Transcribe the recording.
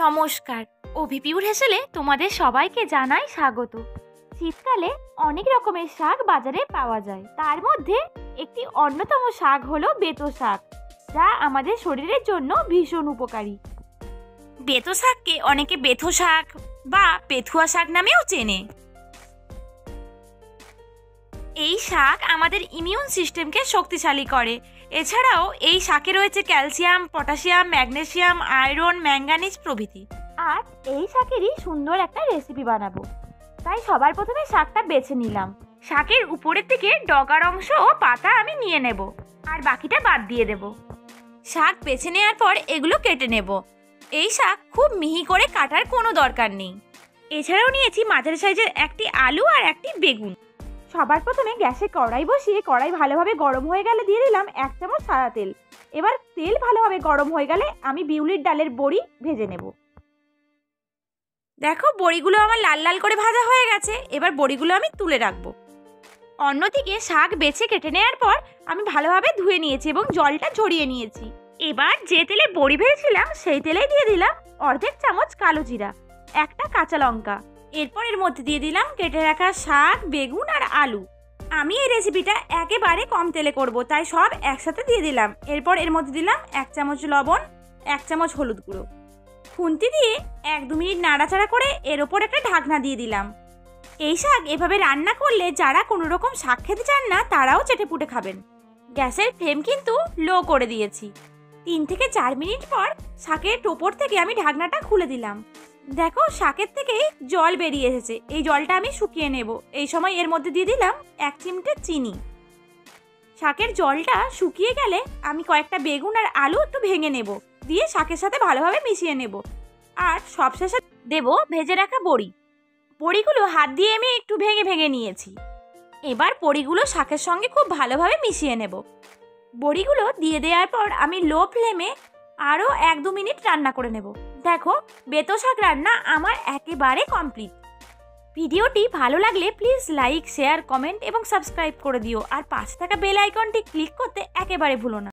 নমস্কার, অভিপিউর হেসেলে তোমাদের সবাইকে জানাই স্বাগত। শীতকালে অনেক রকমের শাক বাজারে পাওয়া যায়, তার মধ্যে একটি অন্যতম শাক হলো বেতো শাক, যা আমাদের শরীরের জন্য ভীষণ উপকারী। বেতো শাককে অনেকে বেথো শাক বা বেথুয়া শাক নামেও চেনে। এই শাক আমাদের ইমিউন সিস্টেমকে শক্তিশালী করে। এছাড়াও এই শাকে রয়েছে calcium, potassium, magnesium, iron, manganese প্রভৃতি। আর এই শাকেরই সুন্দর একটা রেসিপি বানাবো, তাই সবার প্রথমে শাকটা বেছে নিলাম। শাকের উপরের দিকে ডগার অংশ ও পাতা আমি নিয়ে নেব, আর বাকিটা বাদ দিয়ে দেব। শাক বেছে নেওয়ার পর এগুলো কেটে নেব। এই শাক খুব মিহি করে কাটার কোনো দরকার নেই। এছাড়াও নিয়েছি মাঝারি সাইজের একটি আলু আর একটি বেগুন। সবার প্রথমে গ্যাসে কড়াই বসিয়ে কড়াই ভালোভাবে গরম হয়ে গেলে দিয়ে দিলাম 1 চামচ সাদা তেল। এবার তেল ভালোভাবে গরম হয়ে গেলে আমি বিউলির ডালের বড়ি ভেজে নেব। দেখো, বড়িগুলো আমার লাল লাল করে ভাজা হয়ে গেছে। এবার বড়িগুলো আমি তুলে রাখবো। অন্যদিকে শাক বেছে কেটে নেওয়ার পর আমি ভালোভাবে ধুয়ে নিয়েছি এবং জলটা ঝরিয়ে নিয়েছি। এবার যে তেলে বড়ি ভেজেছিলাম সেই তেলেই দিয়ে দিলাম অর্ধেক চামচ কালো জিরা, একটা কাঁচা লঙ্কা। এরপর এর মধ্যে দিয়ে দিলাম কেটে রাখা শাক, বেগুন আর আলু। আমি এই রেসিপিটা একেবারে কম তেলে করব, তাই সব একসাথে দিয়ে দিলাম। এরপর এর মধ্যে দিলাম 1 চামচ লবণ, 1 চামচ হলুদ গুঁড়ো। খুন্তি দিয়ে 1-2 মিনিট নাড়াচাড়া করে এর ওপর একটা ঢাকনা দিয়ে দিলাম। এই শাক এভাবে রান্না করলে যারা কোনো রকম শাক খেতে চান না তারাও চেটেপুটে খাবেন। গ্যাসের ফ্লেম কিন্তু লো করে দিয়েছি। 3 থেকে 4 মিনিট পর শাকের টোপর থেকে আমি ঢাকনাটা খুলে দিলাম। দেখো, শাকের থেকেই জল বেরিয়ে এসেছে। এই জলটা আমি শুকিয়ে নেব। এই সময় এর মধ্যে দিয়ে দিলাম 1 চিমটে চিনি। শাকের জলটা শুকিয়ে গেলে আমি কয়েকটা বেগুন আর আলু একটু ভেঙে নেব, দিয়ে শাকের সাথে ভালোভাবে মিশিয়ে নেব। আর সবশেষে দেব ভেজে রাখা বড়ি। বড়িগুলো হাত দিয়ে আমি একটু ভেঙে ভেঙে নিয়েছি। এবার বড়িগুলো শাকের সঙ্গে খুব ভালোভাবে মিশিয়ে নেব। বড়িগুলো দিয়ে দেওয়ার পর আমি লো ফ্লেমে আরও 1-2 মিনিট রান্না করে নেব। দেখো, বেতো শাক রান্না আমার একেবারে কমপ্লিট। ভিডিওটি ভালো লাগলে প্লিজ লাইক, শেয়ার, কমেন্ট এবং সাবস্ক্রাইব করে দিও। আর পাশে থাকা বেল আইকনটি ক্লিক করতে একেবারে ভুলো না।